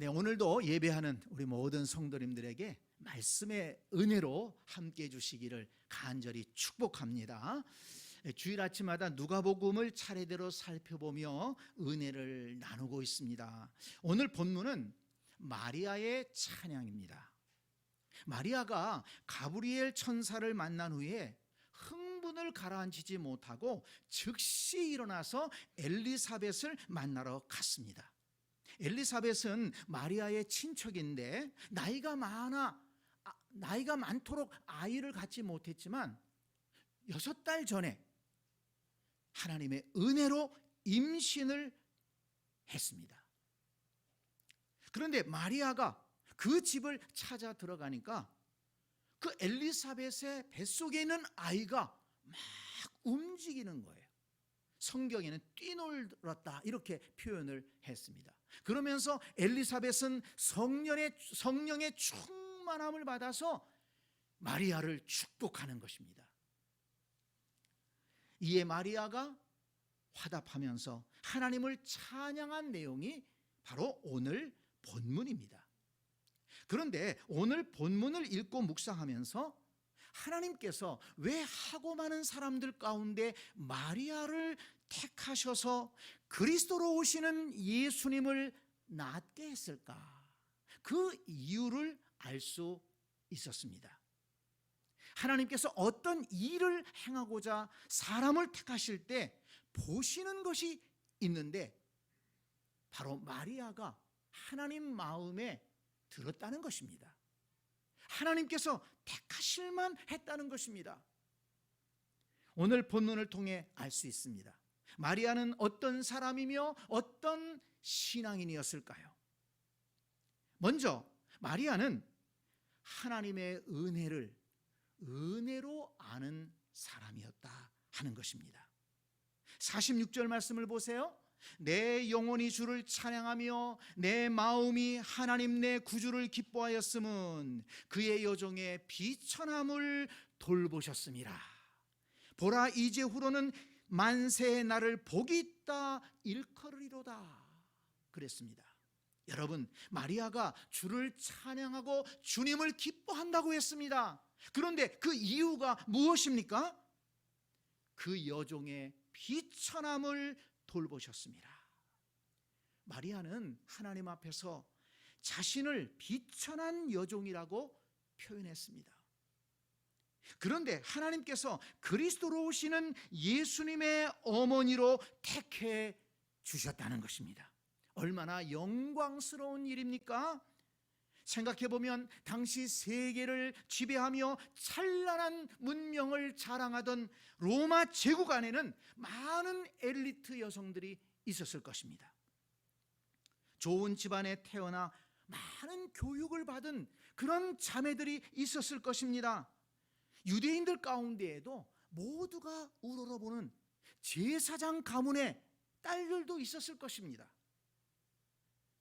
네, 오늘도 예배하는 우리 모든 성도님들에게 말씀의 은혜로 함께 해주시기를 간절히 축복합니다. 주일 아침마다 누가복음을 차례대로 살펴보며 은혜를 나누고 있습니다. 오늘 본문은 마리아의 찬양입니다. 마리아가 가브리엘 천사를 만난 후에 흥분을 가라앉히지 못하고 즉시 일어나서 엘리사벳을 만나러 갔습니다. 엘리사벳은 마리아의 친척인데 나이가 많도록 아이를 갖지 못했지만 6달 전에 하나님의 은혜로 임신을 했습니다. 그런데 마리아가 그 집을 찾아 들어가니까 그 엘리사벳의 뱃속에 있는 아이가 막 움직이는 거예요. 성경에는 뛰놀았다 이렇게 표현을 했습니다. 그러면서 엘리사벳은 성령의 충만함을 받아서 마리아를 축복하는 것입니다. 이에 마리아가 화답하면서 하나님을 찬양한 내용이 바로 오늘 본문입니다. 그런데 오늘 본문을 읽고 묵상하면서 하나님께서 왜 하고 많은 사람들 가운데 마리아를 택하셔서 그리스도로 오시는 예수님을 낳게 했을까? 그 이유를 알 수 있었습니다. 하나님께서 어떤 일을 행하고자 사람을 택하실 때 보시는 것이 있는데 바로 마리아가 하나님 마음에 들었다는 것입니다. 하나님께서 택하실만 했다는 것입니다. 오늘 본문을 통해 알 수 있습니다. 마리아는 어떤 사람이며 어떤 신앙인이었을까요? 먼저 마리아는 하나님의 은혜로 아는 사람이었다 하는 것입니다. 46절 말씀을 보세요. 내 영혼이 주를 찬양하며 내 마음이 하나님 내 구주를 기뻐하였음은 그의 여종의 비천함을 돌보셨음이라. 보라, 이제 후로는 만세의 나를 복이 있다 일컬으리로다 그랬습니다. 여러분, 마리아가 주를 찬양하고 주님을 기뻐한다고 했습니다. 그런데 그 이유가 무엇입니까? 그 여종의 비천함을 돌보셨습니다. 마리아는 하나님 앞에서 자신을 비천한 여종이라고 표현했습니다. 그런데 하나님께서 그리스도로 오시는 예수님의 어머니로 택해 주셨다는 것입니다. 얼마나 영광스러운 일입니까? 생각해보면 당시 세계를 지배하며 찬란한 문명을 자랑하던 로마 제국 안에는 많은 엘리트 여성들이 있었을 것입니다. 좋은 집안에 태어나 많은 교육을 받은 그런 자매들이 있었을 것입니다. 유대인들 가운데에도 모두가 우러러보는 제사장 가문의 딸들도 있었을 것입니다.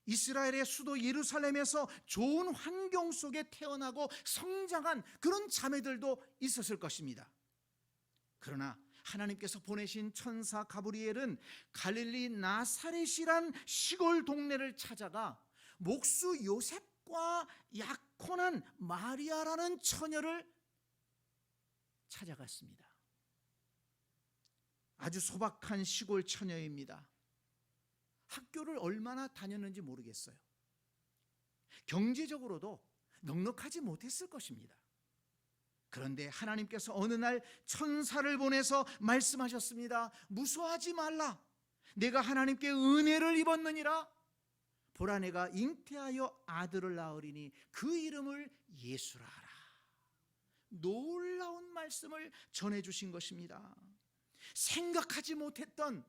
이스라엘의 수도 예루살렘에서 좋은 환경 속에 태어나고 성장한 그런 자매들도 있었을 것입니다. 그러나 하나님께서 보내신 천사 가브리엘은 갈릴리 나사렛이란 시골 동네를 찾아가 목수 요셉과 약혼한 마리아라는 처녀를 찾아갔습니다. 아주 소박한 시골 처녀입니다. 학교를 얼마나 다녔는지 모르겠어요. 경제적으로도 넉넉하지 못했을 것입니다. 그런데 하나님께서 어느 날 천사를 보내서 말씀하셨습니다. 무서워하지 말라. 내가 하나님께 은혜를 입었느니라. 보라, 내가 잉태하여 아들을 낳으리니 그 이름을 예수라 하라. 놀라운 말씀을 전해주신 것입니다. 생각하지 못했던,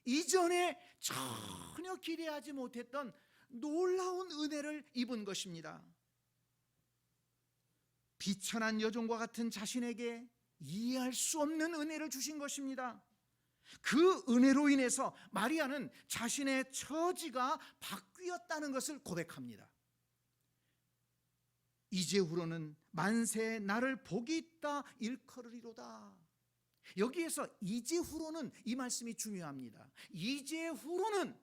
이전에 전혀 기대하지 못했던 놀라운 은혜를 입은 것입니다. 비천한 여종과 같은 자신에게 이해할 수 없는 은혜를 주신 것입니다. 그 은혜로 인해서 마리아는 자신의 처지가 바뀌었다는 것을 고백합니다. 이제 후로는 만세의 나를 복이 있다 일컬으리로다. 여기에서 이제 후로는, 이 말씀이 중요합니다. 이제 후로는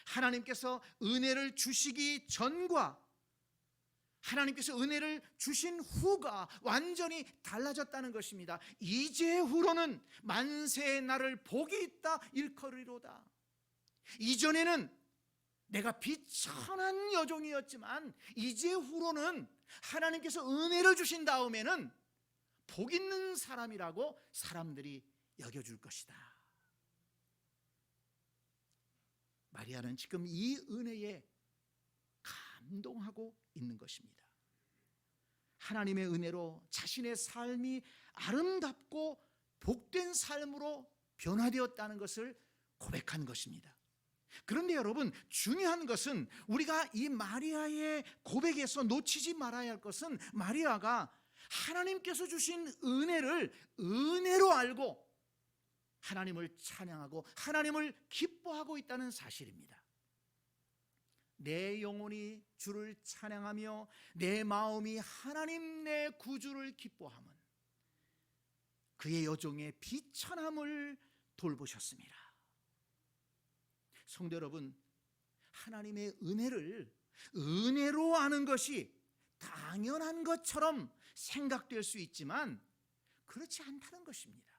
하나님께서 은혜를 주시기 전과 하나님께서 은혜를 주신 후가 완전히 달라졌다는 것입니다. 이제후로는 만세의 날을 복이 있다 일컬으리로다. 이전에는 내가 비천한 여종이었지만 이제후로는 하나님께서 은혜를 주신 다음에는 복 있는 사람이라고 사람들이 여겨줄 것이다. 마리아는 지금 이 은혜에 감동하고 있는 것입니다. 하나님의 은혜로 자신의 삶이 아름답고 복된 삶으로 변화되었다는 것을 고백한 것입니다. 그런데 여러분, 중요한 것은 우리가 이 마리아의 고백에서 놓치지 말아야 할 것은 마리아가 하나님께서 주신 은혜를 은혜로 알고 하나님을 찬양하고 하나님을 기뻐하고 있다는 사실입니다. 내 영혼이 주를 찬양하며 내 마음이 하나님 내 구주를 기뻐함은 그의 여종의 비천함을 돌보셨습니다. 성도 여러분, 하나님의 은혜를 은혜로 아는 것이 당연한 것처럼 생각될 수 있지만 그렇지 않다는 것입니다.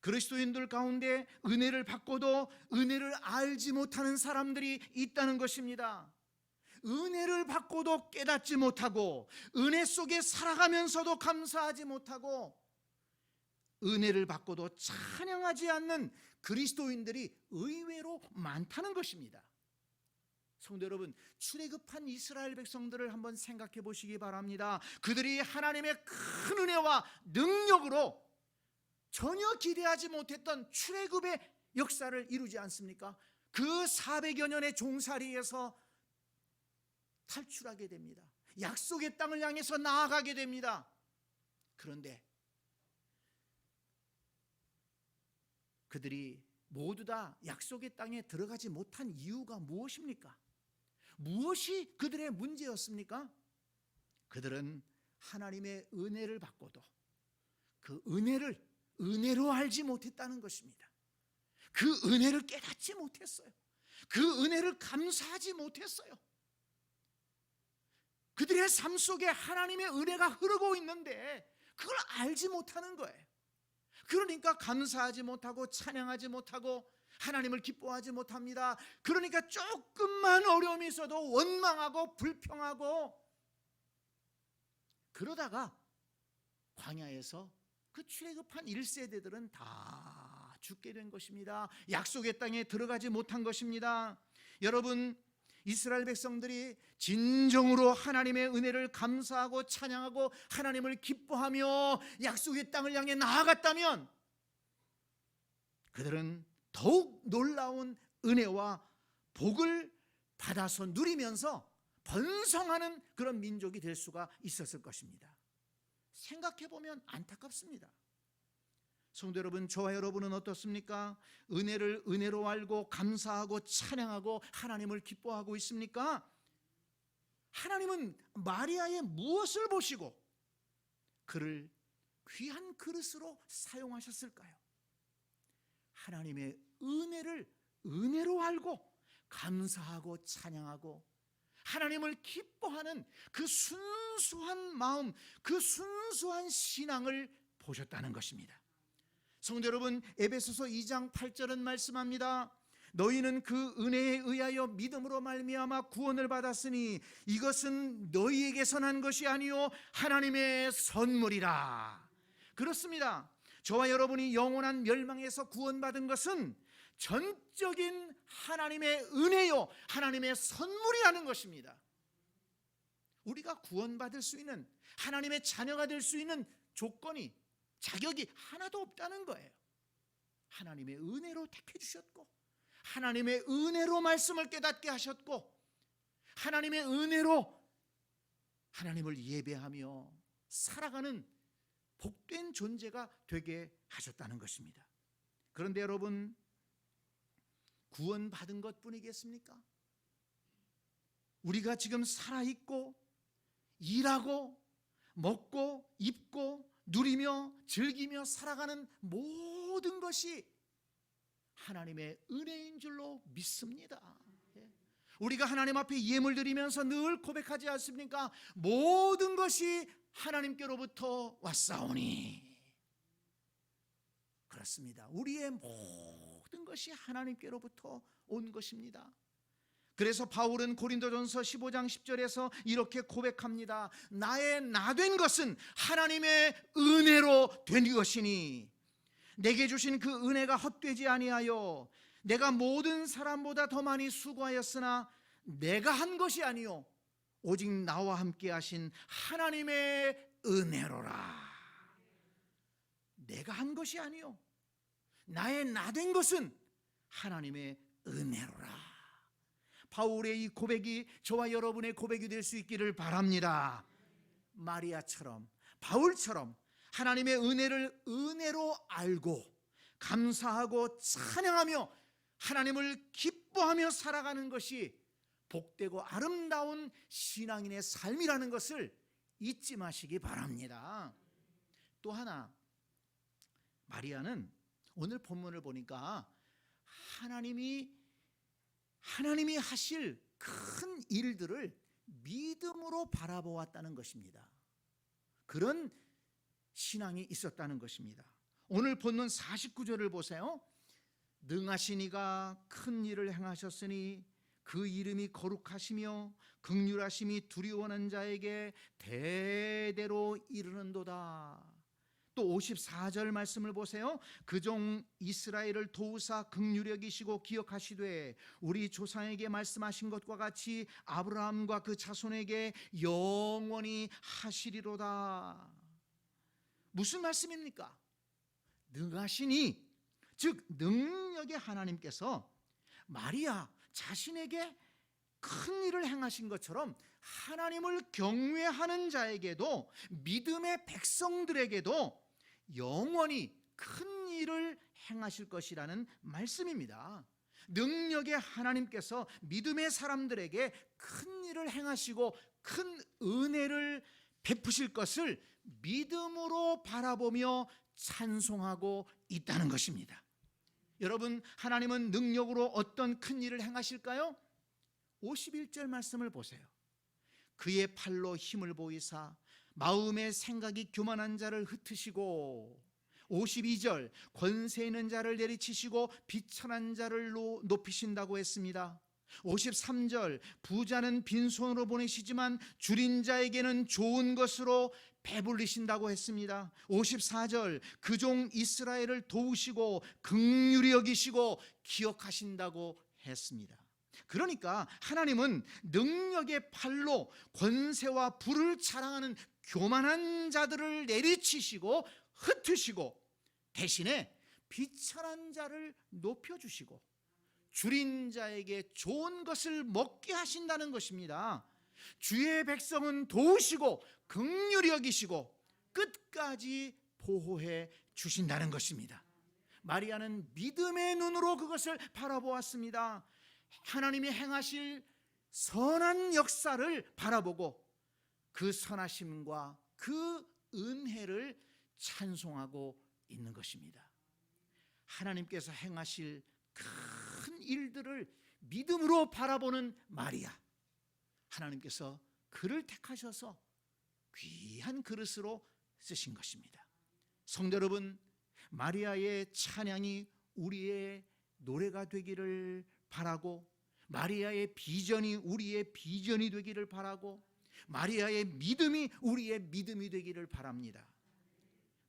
그리스도인들 가운데 은혜를 받고도 은혜를 알지 못하는 사람들이 있다는 것입니다. 은혜를 받고도 깨닫지 못하고 은혜 속에 살아가면서도 감사하지 못하고 은혜를 받고도 찬양하지 않는 그리스도인들이 의외로 많다는 것입니다. 성도 여러분, 출애굽한 이스라엘 백성들을 한번 생각해 보시기 바랍니다. 그들이 하나님의 큰 은혜와 능력으로 전혀 기대하지 못했던 출애굽의 역사를 이루지 않습니까? 그 400여 년의 종살이에서 탈출하게 됩니다. 약속의 땅을 향해서 나아가게 됩니다. 그런데 그들이 모두 다 약속의 땅에 들어가지 못한 이유가 무엇입니까? 무엇이 그들의 문제였습니까? 그들은 하나님의 은혜를 받고도 그 은혜를 은혜로 알지 못했다는 것입니다. 그 은혜를 깨닫지 못했어요. 그 은혜를 감사하지 못했어요. 그들의 삶 속에 하나님의 은혜가 흐르고 있는데 그걸 알지 못하는 거예요. 그러니까 감사하지 못하고 찬양하지 못하고 하나님을 기뻐하지 못합니다. 그러니까 조금만 어려움이 있어도 원망하고 불평하고 그러다가 광야에서 그 출애굽한 1세대들은 다 죽게 된 것입니다. 약속의 땅에 들어가지 못한 것입니다. 여러분, 이스라엘 백성들이 진정으로 하나님의 은혜를 감사하고 찬양하고 하나님을 기뻐하며 약속의 땅을 향해 나아갔다면 그들은 더욱 놀라운 은혜와 복을 받아서 누리면서 번성하는 그런 민족이 될 수가 있었을 것입니다. 생각해보면 안타깝습니다. 성도 여러분, 저와 여러분은 어떻습니까? 은혜를 은혜로 알고 감사하고 찬양하고 하나님을 기뻐하고 있습니까? 하나님은 마리아의 무엇을 보시고 그를 귀한 그릇으로 사용하셨을까요? 하나님의 은혜를 은혜로 알고 감사하고 찬양하고 하나님을 기뻐하는 그 순수한 마음, 그 순수한 신앙을 보셨다는 것입니다. 성도 여러분, 에베소서 2장 8절은 말씀합니다. 너희는 그 은혜에 의하여 믿음으로 말미암아 구원을 받았으니 이것은 너희에게서 난 것이 아니요 하나님의 선물이라. 그렇습니다. 저와 여러분이 영원한 멸망에서 구원받은 것은 전적인 하나님의 은혜요 하나님의 선물이라는 것입니다. 우리가 구원받을 수 있는, 하나님의 자녀가 될 수 있는 조건이, 자격이 하나도 없다는 거예요. 하나님의 은혜로 택해 주셨고 하나님의 은혜로 말씀을 깨닫게 하셨고 하나님의 은혜로 하나님을 예배하며 살아가는 복된 존재가 되게 하셨다는 것입니다. 그런데 여러분, 구원받은 것뿐이겠습니까? 우리가 지금 살아있고 일하고 먹고 입고 누리며 즐기며 살아가는 모든 것이 하나님의 은혜인 줄로 믿습니다. 우리가 하나님 앞에 예물 드리면서 늘 고백하지 않습니까? 모든 것이 하나님께로부터 왔사오니. 그렇습니다. 우리의 모든 것이 하나님께로부터 온 것입니다. 그래서 바울은 고린도전서 15장 10절에서 이렇게 고백합니다. 나의 나된 것은 하나님의 은혜로 된 것이니 내게 주신 그 은혜가 헛되지 아니하여 내가 모든 사람보다 더 많이 수고하였으나 내가 한 것이 아니요 오직 나와 함께 하신 하나님의 은혜로라. 내가 한 것이 아니요 나의 나된 것은 하나님의 은혜로라. 바울의 이 고백이 저와 여러분의 고백이 될 수 있기를 바랍니다. 마리아처럼, 바울처럼 하나님의 은혜를 은혜로 알고 감사하고 찬양하며 하나님을 기뻐하며 살아가는 것이 복되고 아름다운 신앙인의 삶이라는 것을 잊지 마시기 바랍니다. 또 하나, 마리아는 오늘 본문을 보니까 하나님이 하실 큰 일들을 믿음으로 바라보았다는 것입니다. 그런 신앙이 있었다는 것입니다. 오늘 본문 49절을 보세요. 능하신 이가 큰 일을 행하셨으니 그 이름이 거룩하시며 긍휼하심이 두려워하는 자에게 대대로 이르는도다. 또 54절 말씀을 보세요. 그 종 이스라엘을 도우사 긍휼히 여기시고 기억하시되 우리 조상에게 말씀하신 것과 같이 아브라함과 그 자손에게 영원히 하시리로다. 무슨 말씀입니까? 능하시니, 즉 능력의 하나님께서 마리아 자신에게 큰 일을 행하신 것처럼 하나님을 경외하는 자에게도, 믿음의 백성들에게도 영원히 큰 일을 행하실 것이라는 말씀입니다. 능력의 하나님께서 믿음의 사람들에게 큰 일을 행하시고 큰 은혜를 베푸실 것을 믿음으로 바라보며 찬송하고 있다는 것입니다. 여러분, 하나님은 능력으로 어떤 큰 일을 행하실까요? 51절 말씀을 보세요. 그의 팔로 힘을 보이사 마음의 생각이 교만한 자를 흩으시고, 52절 권세 있는 자를 내리치시고 비천한 자를 높이신다고 했습니다. 53절 부자는 빈손으로 보내시지만 줄인 자에게는 좋은 것으로 배불리신다고 했습니다. 54절 그 종 이스라엘을 도우시고 긍휼히 여기시고 기억하신다고 했습니다. 그러니까 하나님은 능력의 팔로 권세와 부를 자랑하는 교만한 자들을 내리치시고 흩으시고 대신에 비천한 자를 높여주시고 줄인 자에게 좋은 것을 먹게 하신다는 것입니다. 주의 백성은 도우시고 긍휼히 여기시고 끝까지 보호해 주신다는 것입니다. 마리아는 믿음의 눈으로 그것을 바라보았습니다. 하나님이 행하실 선한 역사를 바라보고 그 선하심과 그 은혜를 찬송하고 있는 것입니다. 하나님께서 행하실 큰 일들을 믿음으로 바라보는 마리아, 하나님께서 그를 택하셔서 귀한 그릇으로 쓰신 것입니다. 성도 여러분, 마리아의 찬양이 우리의 노래가 되기를 바라고, 마리아의 비전이 우리의 비전이 되기를 바라고, 마리아의 믿음이 우리의 믿음이 되기를 바랍니다.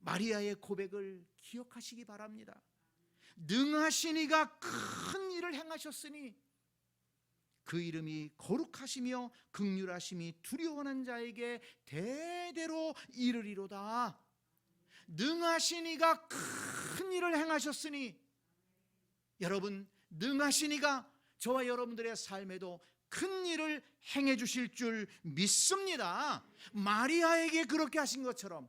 마리아의 고백을 기억하시기 바랍니다. 능하신 이가 큰 일을 행하셨으니 그 이름이 거룩하시며 긍휼하심이 두려워하는 자에게 대대로 이르리로다. 능하신 이가 큰 일을 행하셨으니, 여러분, 능하신 이가 저와 여러분들의 삶에도 큰 일을 행해 주실 줄 믿습니다. 마리아에게 그렇게 하신 것처럼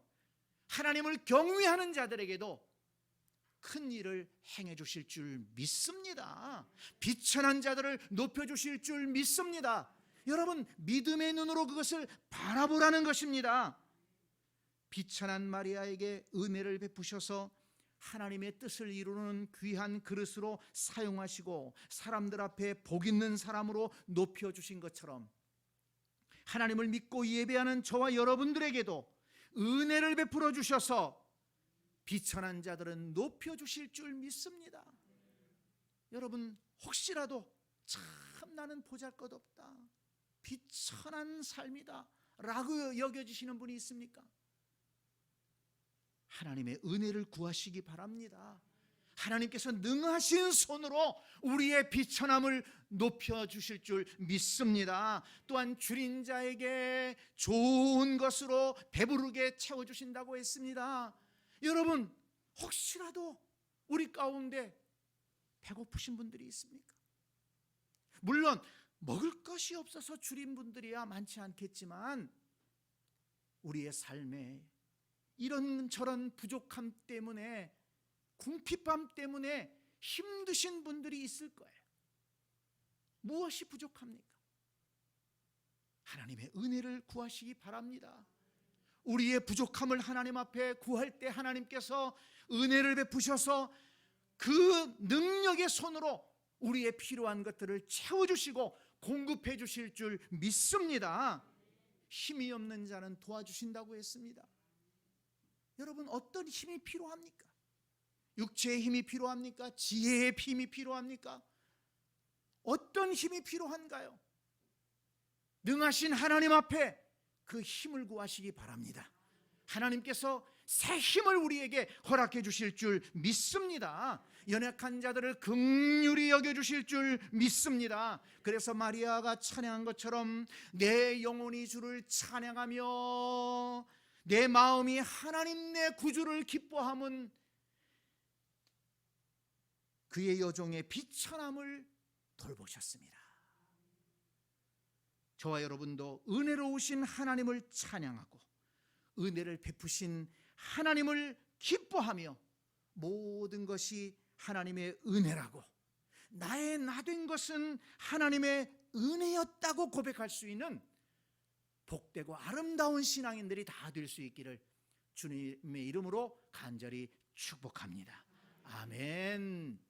하나님을 경외하는 자들에게도 큰 일을 행해 주실 줄 믿습니다. 비천한 자들을 높여 주실 줄 믿습니다. 여러분, 믿음의 눈으로 그것을 바라보라는 것입니다. 비천한 마리아에게 은혜를 베푸셔서 하나님의 뜻을 이루는 귀한 그릇으로 사용하시고 사람들 앞에 복 있는 사람으로 높여주신 것처럼 하나님을 믿고 예배하는 저와 여러분들에게도 은혜를 베풀어 주셔서 비천한 자들은 높여주실 줄 믿습니다. 여러분, 혹시라도 참 나는 보잘것없다, 비천한 삶이다 라고 여겨지시는 분이 있습니까? 하나님의 은혜를 구하시기 바랍니다. 하나님께서 능하신 손으로 우리의 비천함을 높여주실 줄 믿습니다. 또한 줄인 자에게 좋은 것으로 배부르게 채워주신다고 했습니다. 여러분, 혹시라도 우리 가운데 배고프신 분들이 있습니까? 물론 먹을 것이 없어서 줄인 분들이야 많지 않겠지만 우리의 삶에 이런저런 부족함 때문에, 궁핍함 때문에 힘드신 분들이 있을 거예요. 무엇이 부족합니까? 하나님의 은혜를 구하시기 바랍니다. 우리의 부족함을 하나님 앞에 구할 때 하나님께서 은혜를 베푸셔서 그 능력의 손으로 우리의 필요한 것들을 채워주시고 공급해 주실 줄 믿습니다. 힘이 없는 자는 도와주신다고 했습니다. 여러분, 어떤 힘이 필요합니까? 육체의 힘이 필요합니까? 지혜의 힘이 필요합니까? 어떤 힘이 필요한가요? 능하신 하나님 앞에 그 힘을 구하시기 바랍니다. 하나님께서 새 힘을 우리에게 허락해 주실 줄 믿습니다. 연약한 자들을 긍휼히 여겨 주실 줄 믿습니다. 그래서 마리아가 찬양한 것처럼 내 영혼이 주를 찬양하며 내 마음이 하나님 내 구주를 기뻐함은 그의 여종의 비천함을 돌보셨습니다. 저와 여러분도 은혜로우신 하나님을 찬양하고 은혜를 베푸신 하나님을 기뻐하며 모든 것이 하나님의 은혜라고, 나의 나된 것은 하나님의 은혜였다고 고백할 수 있는 복되고 아름다운 신앙인들이 다 될 수 있기를 주님의 이름으로 간절히 축복합니다. 아멘.